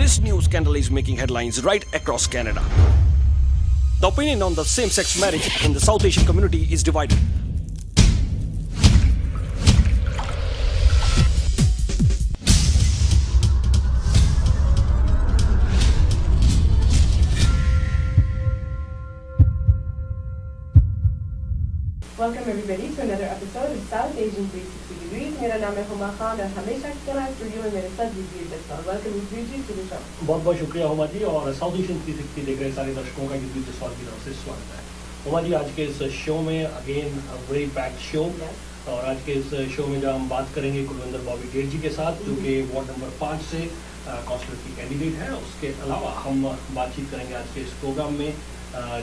This new scandal is making headlines right across Canada. The opinion on the same-sex marriage in the South Asian community is divided. Welcome everybody to another episode of South Asian 360 Degrees. मेरा नाम है हुमा खान और हमेशा की तरह studio में मेरे साथ विजय Jaswal. Welcome Vijay to the show. बहुत बहुत शुक्रिया हुमा जी और साउथ एशियन 360 देख रहे सारे दर्शकों का विजय जसवाल की तरफ से स्वागत है। हुमा जी आज के इस शो में अगेन वेरी पैक्ड शो और आज के इस शो में जब हम बात करेंगे कुलविंदर बॉबी ढेर जी के साथ जो कि वार्ड नंबर 5 से काउंसिलर की कैंडिडेट है। उसके अलावा हम बातचीत करेंगे आज के इस प्रोग्राम में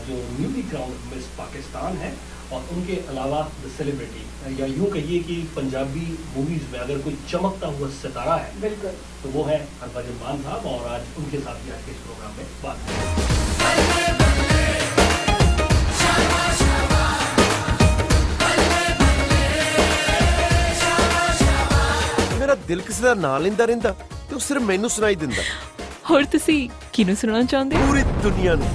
जो न्यूली क्राउन्ड मिस पाकिस्तान है और उनके अलावा द सेलिब्रिटी या यूं कहिए कि पंजाबी मूवीज में अगर कोई चमकता हुआ सितारा है बिल्कुल तो वो है हरभजन मान साहब और आज उनके साथ भी आज के इस प्रोग्राम में बात करेंगे। मेरा दिल किसी का नाम लेंदा रहिंदा ते सिर्फ मैनू सुनाई दिंदा। और तुसी किनू सुनाना चाहंदे? पूरी दुनिया नूं।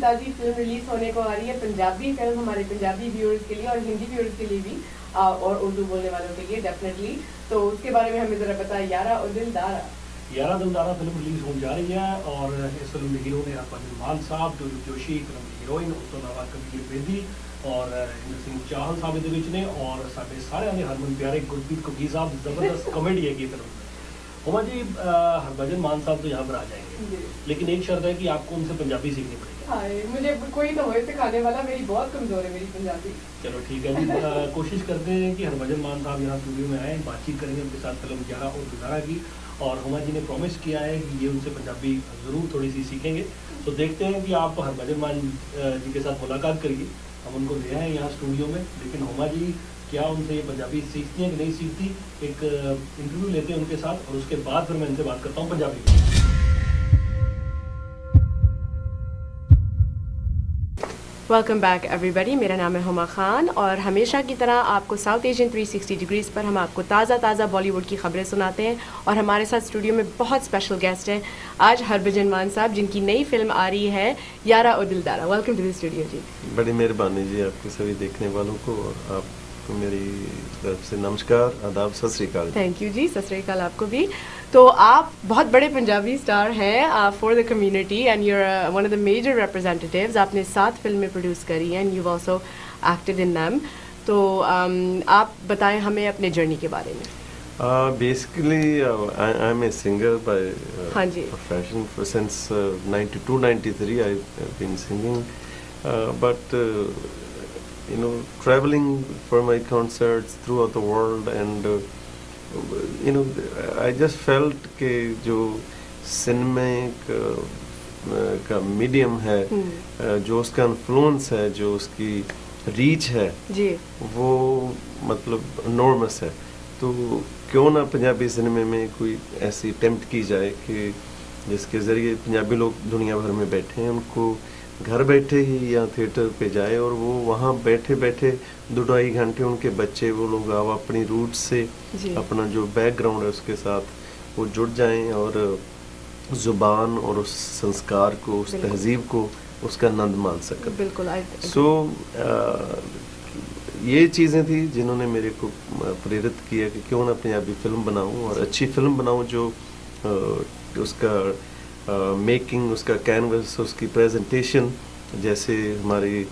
ताजी फिल्म रिलीज होने को आ रही है, पंजाबी फिल्म हमारे पंजाबी व्यूअर्स के लिए और हिंदी व्यूअर्स के लिए भी और उर्दू बोलने वालों के लिए डेफिनेटली। तो उसके बारे में हमें जरा बताया। यारा और दिलदारा फिल्म रिलीज होने जा रही है और इस फिल्म में हीरो ने हरभजन मान साहब, जोजो जोशी फिल्म की हीरोइन, उस तो अलावा कबीर बेदी और इंद्र सिंह चाहल साहब इहदे विच ने और साडे सारे ने हरमन प्यारे गुरप्रीत कुकी साहब जबरदस्त कॉमेडी है की फिल्म। हुमा जी हरभजन मान साहब तो यहाँ पर आ जाएंगे लेकिन एक शर्त है कि आपको उनसे पंजाबी सीखनी पड़ेगी। मुझे कोई तो होए सिखाने वाला, मेरी बहुत कमजोर है मेरी पंजाबी। चलो ठीक है जी कोशिश करते हैं कि हरभजन मान साहब यहाँ स्टूडियो में आए, बातचीत करेंगे उनके साथ फिल्म यारा और दिलदारा की और हुमा जी ने प्रॉमिस किया है कि ये उनसे पंजाबी ज़रूर थोड़ी सी सीखेंगे। तो देखते हैं कि आप हरभजन मान जी के साथ मुलाकात करिए, हम उनको ले आए यहाँ स्टूडियो में। लेकिन हुमा जी क्या उनसे ये पंजाबी सीखती हैं कि नहीं सीखती, एक इंटरव्यू लेते हैं उनके साथ और उसके बाद फिर मैं इनसे बात करता हूँ पंजाबी में। वेलकम बैक एवरीबॉडी, मेरा नाम है हुमा खान और हमेशा की तरह आपको साउथ एशियन 360 डिग्रीज़ पर हम आपको ताज़ा बॉलीवुड की खबरें सुनाते हैं और हमारे साथ स्टूडियो में बहुत स्पेशल गेस्ट हैं आज हरभजन मान साहब जिनकी नई फिल्म आ रही है यारा और दिलदारा। वेलकम टू द स्टूडियो जी। बड़ी मेहरबानी जी आपके सभी देखने वालों को और आपको मेरी तरफ से नमस्कार, आदाब, सत श्री अकाल। थैंक यू जी, सत श्री अकाल आपको भी। तो आप बहुत बड़े पंजाबी स्टार हैं for the community and you are one of the major representatives. आपने 7 फिल्में प्रोड्यूस करी हैं and you also acted in them. तो आप बताएं हमें अपने जर्नी के बारे में। Basically, I'm a singer by profession. Since 92-93, I've been singing, but you know, traveling for my concerts throughout the world, and you know, I just felt कि जो सिनेमा का मीडियम है, जो उसका इन्फ्लुएंस है, जो उसकी रीच है जी, वो मतलब enormous है। तो क्यों ना पंजाबी सिनेमा में कोई ऐसी अटेम्प्ट की जाए कि जिसके ज़रिए पंजाबी लोग दुनिया भर में बैठे हैं उनको घर बैठे ही या थिएटर पे जाए और वो वहाँ बैठे बैठे 2-2.5 घंटे उनके बच्चे वो लोग अब अपनी रूट से अपना जो बैकग्राउंड है उसके साथ वो जुड़ जाएं और ज़ुबान और उस संस्कार को, उस तहजीब को, उसका आनंद मान सकें। बिल्कुल। सो ये चीज़ें थी जिन्होंने मेरे को प्रेरित किया कि क्यों ना पंजाबी फिल्म बनाऊं और अच्छी फिल्म बनाऊं जो उसका मेकिंग, उसका कैनवस, उसकी प्रेजेंटेशन जैसे हमारी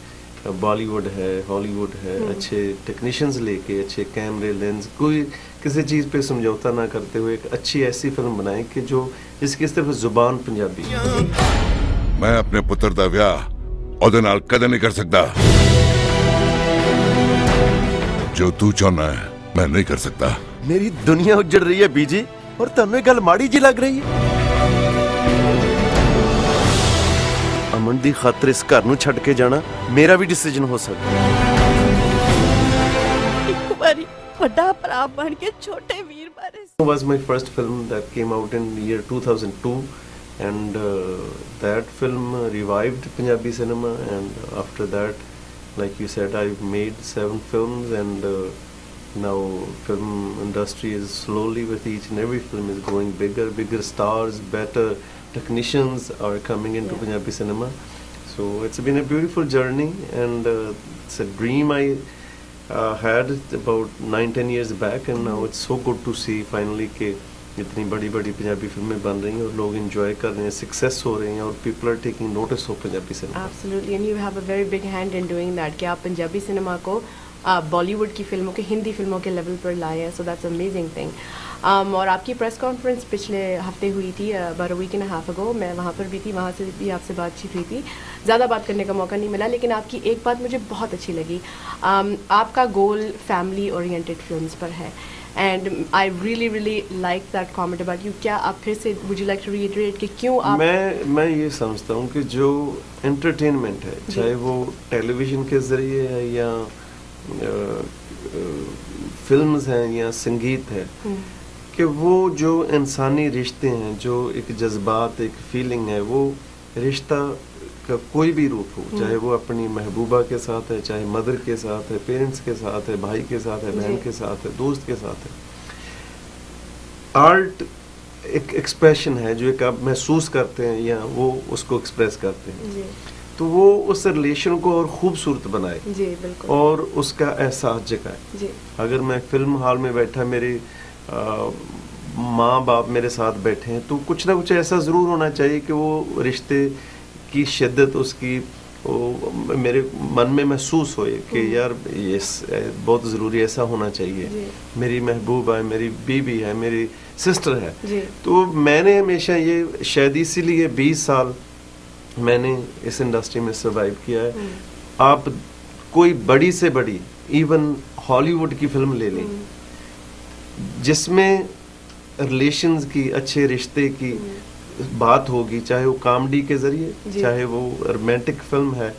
बॉलीवुड है, हॉलीवुड है, अच्छे टेक्नीशियंस लेके अच्छे कैमरे, लेंस, कोई किसी चीज़ पे समझौता ना करते हुए एक अच्छी ऐसी फिल्म बनाएं कि जो जिसकी सिर्फ जुबान पंजाबी। मैं अपने पुत्र दा विआह ओदे नाल कदे नहीं कर सकता। जो तू चाहना है मैं नहीं कर सकता। मेरी दुनिया उजड़ रही है बीजी और तन्नू गल माड़ी जी लग रही है। अमन दी खातर इस घर नूं छड्ड के जाना मेरा भी डिसीजन हो सकता। बड़ा भरा बन के छोटे वीर बारे was my first film that came out in year 2002 and that film revived Punjabi cinema, and after that, like you said, I've made 7 films, and now film industry is slowly, with each and every film, is growing bigger stars, better technicians are coming into Punjabi cinema. So it's been a beautiful journey, and it's a dream I had about 9-10 years back, and now it's so good to see finally कि इतनी बड़ी पंजाबी फिल्में बन रही हैं और लोग enjoy कर रहे हैं, success हो रहे हैं, और people are taking notice of Punjabi cinema. Absolutely, and you have a very big hand in doing that कि आप पंजाबी सिनेमा को बॉलीवुड की फिल्मों के, हिंदी फिल्मों के लेवल पर लाए हैं, so that's amazing thing. और आपकी प्रेस कॉन्फ्रेंस पिछले हफ्ते हुई थी, about a week and a half ago, मैं वहाँ पर भी थी, वहाँ से भी आपसे बातचीत हुई थी, ज़्यादा बात करने का मौका नहीं मिला, लेकिन आपकी एक बात मुझे बहुत अच्छी लगी, आपका गोल फैमिली ओरिएंटेड फिल्म्स पर है, and I really like that comment about you. क्या आप फिर से would you like to reiterate कि क्यों आप? मैं ये समझता हूँ कि जो एंटरटेनमेंट है, चाहे वो टेलीविज़न के ज़रिए है या फिल्म्स हैं या संगीत है, कि वो जो इंसानी रिश्ते हैं, जो एक जज्बात, एक फीलिंग है, वो रिश्ता का कोई भी रूप हो, चाहे वो अपनी महबूबा के साथ है, चाहे मदर के साथ है, पेरेंट्स के साथ है, भाई के साथ है, बहन के साथ है, दोस्त के साथ है. आर्ट एक एक्सप्रेशन है जो एक आप महसूस करते हैं या वो उसको एक्सप्रेस करते हैं, तो वो उस रिलेशन को और खूबसूरत बनाए जी, बिल्कुल, और उसका एहसास जगाए. अगर मैं फिल्म हॉल में बैठा, मेरे माँ बाप मेरे साथ बैठे हैं, तो कुछ ना कुछ ऐसा ज़रूर होना चाहिए कि वो रिश्ते की शिद्दत उसकी मेरे मन में महसूस होए कि यार ये बहुत ज़रूरी ऐसा होना चाहिए, मेरी महबूबा है, मेरी बीबी है, मेरी सिस्टर है. तो मैंने हमेशा ये शायद इसीलिए 20 साल मैंने इस इंडस्ट्री में सर्वाइव किया है. आप कोई बड़ी से बड़ी इवन हॉलीवुड की फिल्म ले लें, जिसमें रिलेशंस की, अच्छे रिश्ते की बात होगी, चाहे वो कॉमेडी के जरिए, चाहे वो रोमांटिक फिल्म है,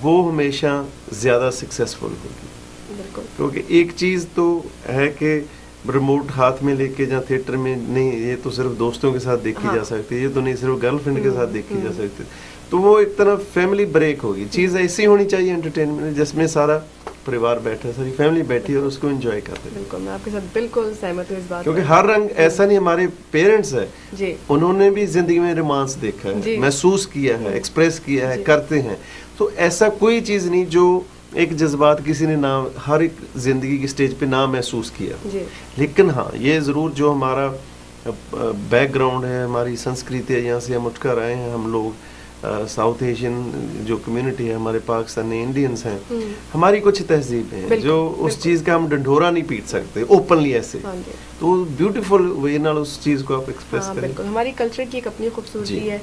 वो हमेशा ज़्यादा सक्सेसफुल होगी. क्योंकि एक चीज़ तो है कि रिमोट हाथ में लेके या थिएटर में नहीं, ये तो सिर्फ दोस्तों के साथ देखी जा सकती है, ये तो नहीं सिर्फ गर्लफ्रेंड के साथ देखी जा सकती, तो वो एक तरह फैमिली ब्रेक होगी. चीज़ ऐसी होनी चाहिए एंटरटेनमेंट जिसमें सारा परिवार बैठा, सारी फैमिली बैठी और उसको एंजॉय करते हैं. बिल्कुल, मैं आपके साथ बिल्कुल सहमत हूँ इस बात, क्योंकि हर रंग ऐसा नहीं. हमारे पेरेंट्स है जी, उन्होंने भी जिंदगी में रोमांस देखा है, महसूस किया है, एक्सप्रेस किया है, करते हैं. तो ऐसा कोई चीज़ नहीं जो एक जज्बात किसी ने ना, हर एक जिंदगी की स्टेज पे ना महसूस किया. लेकिन हाँ, ये ज़रूर जो हमारा बैकग्राउंड है, हमारी संस्कृति है, यहाँ से हम उठकर आए हैं, हम लोग साउथ एशियन जो कम्युनिटी है, हमारे पाकिस्तानी इंडियंस हैं, हमारी कुछ तहजीब है जो उस चीज़ का हम डंडोरा नहीं पीट सकते ओपनली ऐसे. तो ब्यूटीफुल वे नाल उस चीज़ को आप एक्सप्रेस करें. बिल्कुल, हमारी कल्चर की एक अपनी खूबसूरती है,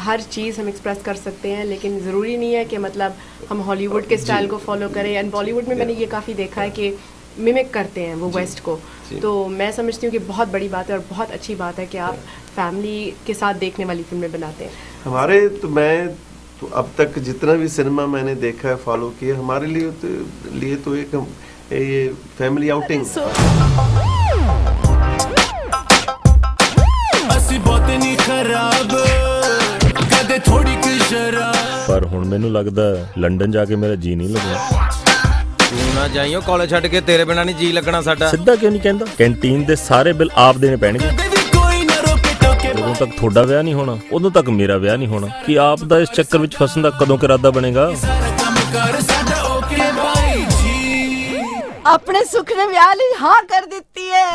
हर चीज़ हम एक्सप्रेस कर सकते हैं, लेकिन ज़रूरी नहीं है कि मतलब हम हॉलीवुड के स्टाइल को फॉलो करें. एंड बॉलीवुड में मैंने ये काफ़ी देखा है कि मिमिक करते हैं वो वेस्ट को, तो मैं समझती हूँ कि बहुत बड़ी बात है और बहुत अच्छी बात है कि आप फैमिली के साथ देखने वाली फिल्में बनाते हैं. हमारे मैं अब तक जितना भी सिनेमा मैंने देखा है, फॉलो किया, हमारे लिए तो एक ये फैमिली आउटिंग. पर हुण मैनूं लगदा लंडन जाके मेरा जी नहीं लगना. ना जाइयो कॉलेज छड्ड के, तेरे बिना नहीं जी लगना साडा. सिद्धा क्यों नहीं कहंदा? कैंटीन दे सारे बिल आप देने पैणगे. उदों तक थोड़ा विआह नहीं होना, उदों तक मेरा विआह नहीं होना. कि आप दा इस चक्कर विच फसन दा कदों के इरादा बनेगा? अपने सुख ने विआह लई हां कर दित्ती है.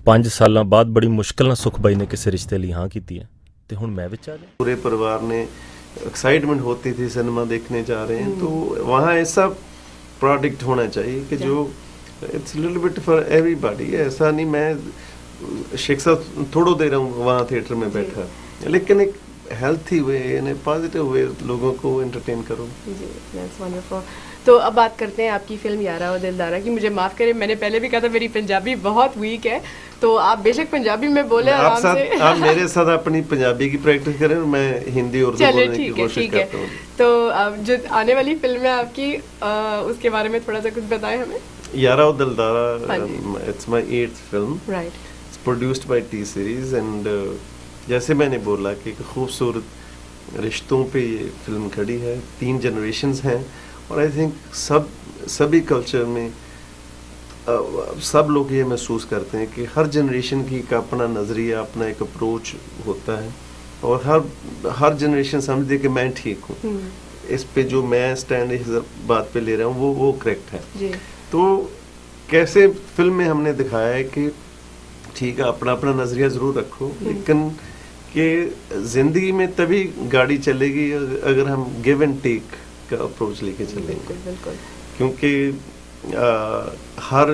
5 सालां बाद बड़ी मुश्किल नाल सुख बाई ने किसी रिश्ते लई हां कीती है, ते हुण मैं विच आ गया. पूरे परिवार ने एक्साइटमेंट होती थी सिनेमा देखने जा रहे हैं, तो वहाँ ऐसा प्रोडक्ट होना चाहिए कि जो it's little bit for everybody. ऐसा नहीं मैं शिक्षा थोड़ा दे रहा हूँ वहाँ थिएटर में बैठा, लेकिन एक हेल्थी वे यानी पॉजिटिव वे लोगों को एंटरटेन करो. जी, दैट्स वंडरफुल. तो अब बात करते हैं आपकी फिल्म यारा और दिलदारा की. मुझे माफ़ करें, मैंने पहले भी कहा था मेरी पंजाबी बहुत वीक है, तो आप बेशक पंजाबी में बोले आराम से. आप मेरे साथ अपनी पंजाबी की प्रैक्टिस करें और मैं हिंदी और बोलने की कोशिश करता हूँ. तो जो आने वाली फिल्म है आपकी, उसके बारे में थोड़ा सा कुछ बताएं हमें. Yara Dildara, it's my 8th film. Right. It's produced by T Series and जैसे मैंने बोला कि एक खूबसूरत रिश्तों पे ये फिल्म खड़ी है, 3 जनरेशन्स हैं और आई थिंक सभी कल्चर में सब लोग ये महसूस करते हैं कि हर जनरेशन की एक अपना नज़रिया, अपना एक अप्रोच होता है और हर जनरेशन समझती है कि मैं ठीक हूँ, इस पे जो मैं स्टैंड इस बात पे ले रहा हूँ वो करेक्ट है जी। तो कैसे फिल्म में हमने दिखाया है कि ठीक है अपना अपना नज़रिया ज़रूर रखो, लेकिन कि ज़िंदगी में तभी गाड़ी चलेगी अगर हम गिव एंड टेक का अप्रोच लेके चलेंगे। क्योंकि हर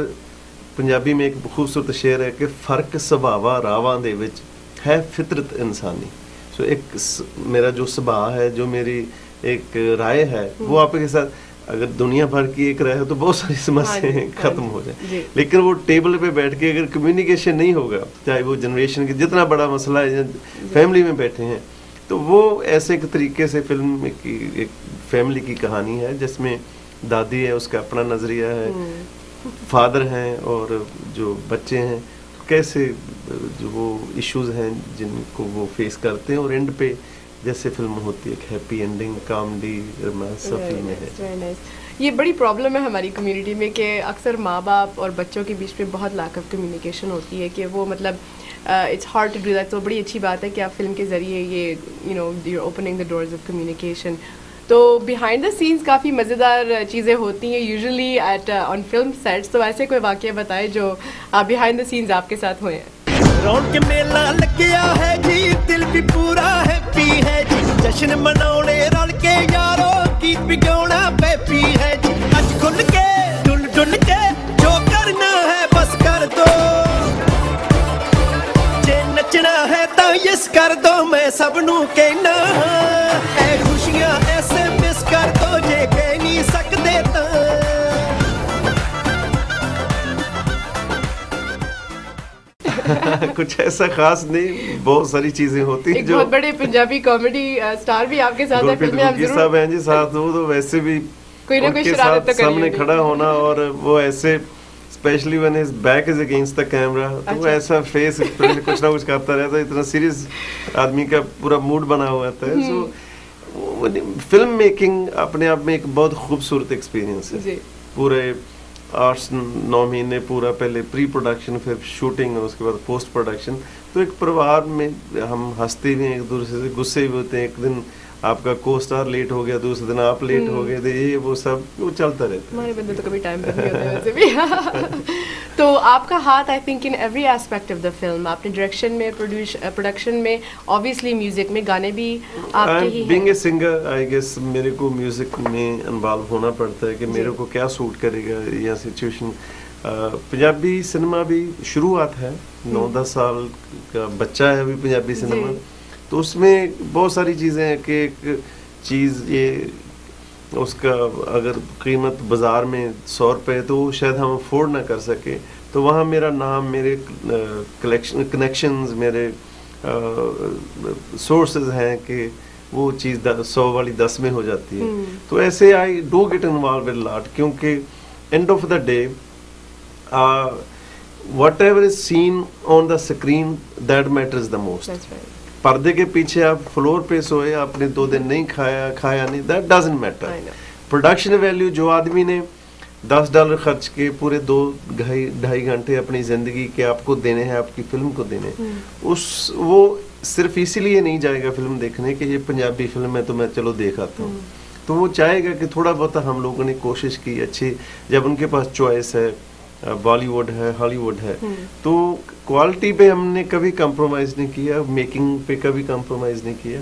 पंजाबी में एक खूबसूरत शेर है कि फर्क सुभावा रावां दे विच है फितरत इंसानी। सो एक मेरा जो स्वभाव है, जो मेरी एक राय है, वो आपके साथ अगर दुनिया भर की एक राय है तो बहुत सारी समस्याएं खत्म हो जाए, लेकिन वो टेबल पे बैठ के अगर कम्युनिकेशन नहीं होगा, चाहे वो जनरेशन की जितना बड़ा मसला है, फैमिली में बैठे हैं, तो वो ऐसे एक तरीके से फिल्म की एक फैमिली की कहानी है जिसमें दादी है, उसका अपना नजरिया है, फादर हैं और जो बच्चे हैं कैसे जो वो इश्यूज हैं जिनको वो फेस करते हैं और एंड पे जैसे फिल्म होती है हैप्पी एंडिंग, कॉमेडी, रोमांस सब फिल्में हैं। ये बड़ी प्रॉब्लम है हमारी कम्युनिटी में कि अक्सर माँ बाप और बच्चों के बीच में बहुत लैक ऑफ कम्युनिकेशन होती है कि वो मतलब it's hard to do that. तो बड़ी अच्छी बात है कि आप फिल्म के ज़रिए ये you are opening the doors of communication. तो बिहाइंड द सीन्स काफ़ी मज़ेदार चीज़ें होती हैं usually at on film sets. तो ऐसे कोई वाक़या बताए जो बिहाइंड द सीन्स आपके साथ हुए हैं। रौनक मेला लग गया है जी, दिल भी पूरा हैप्पी है जी, जश्न मनाने रल के यारो, गीत भी गाना पैपी है जी, आज खुल के डुल डुल के जो करना है बस कर दो, जे नचना है तो यस कर दो, मैं सबनू कहना ऐ खुशियां ऐसे मिस कर दो जे कह नहीं सकते तो। कुछ ऐसा खास नहीं, बहुत सारी चीजें होती हैं। जो बहुत बड़े पंजाबी कॉमेडी स्टार भी आपके साथ है फिल्म में, आप जरूर सब हैं जी साथ, वो तो वैसे भी कोई ना कोई शरारत तो सामने खड़ा होना और वो ऐसे specially when his back is against the camera, तो वो ऐसा फेस कुछ ना कुछ करता रहता है, इतना सीरियस आदमी का पूरा मूड बना हुआ था। सो फिल्म मेकिंग अपने आप में एक बहुत खूबसूरत एक्सपीरियंस है। पूरे 8-9 महीने पूरा पहले प्री प्रोडक्शन, फिर शूटिंग और उसके बाद पोस्ट प्रोडक्शन। तो एक परिवार में हम हंसते भी हैं, एक दूसरे से गुस्से भी होते हैं। एक दिन आपका को स्टार लेट हो गया, दूसरे दिन आप लेट हो गए थे, ये वो सब वो चलता रहता है। हमारे बंदे तो कभी टाइम पे नहीं होते वैसे भी। तो आपका हाथ I think in every aspect of the film, आपने डायरेक्शन में, प्रोडक्शन में, ऑब्वियसली म्यूजिक में, गाने भी आपके ही हैं। Being a singer I guess मेरे को म्यूजिक में इन्वॉल्व होना पड़ता है कि मेरे को क्या सूट करेगा या सिचुएशन। पंजाबी सिनेमा भी शुरुआत है, 9-10 साल का बच्चा है अभी पंजाबी सिनेमा, तो उसमें बहुत सारी चीज़ें हैं कि एक चीज़ ये उसका अगर कीमत बाज़ार में 100 रुपये तो शायद हम अफोर्ड ना कर सके, तो वहाँ मेरा नाम, मेरे कनेक्शंस, मेरे सोर्सेज हैं कि वो चीज़ 100 वाली 10 में हो जाती है। तो ऐसे I do get involved with lot, क्योंकि end of the day whatever is seen on the screen that matters the most. That's right. पर्दे के पीछे आप फ्लोर पे सोए, आपने 2 दिन नहीं खाया नहीं, that doesn't matter. Production value जो आदमी ने $10 खर्च के पूरे 2-2.5 घंटे अपनी जिंदगी के आपको देने हैं, आपकी फिल्म को देने, वो सिर्फ इसीलिए नहीं जाएगा फिल्म देखने कि ये पंजाबी फिल्म है तो मैं चलो देख आता हूँ। तो वो चाहेगा कि थोड़ा बहुत हम लोगों ने कोशिश की अच्छी, जब उनके पास चॉइस है, बॉलीवुड है, हॉलीवुड है, तो क्वालिटी पे हमने कभी कंप्रोमाइज नहीं किया, मेकिंग पे कभी कंप्रोमाइज नहीं किया।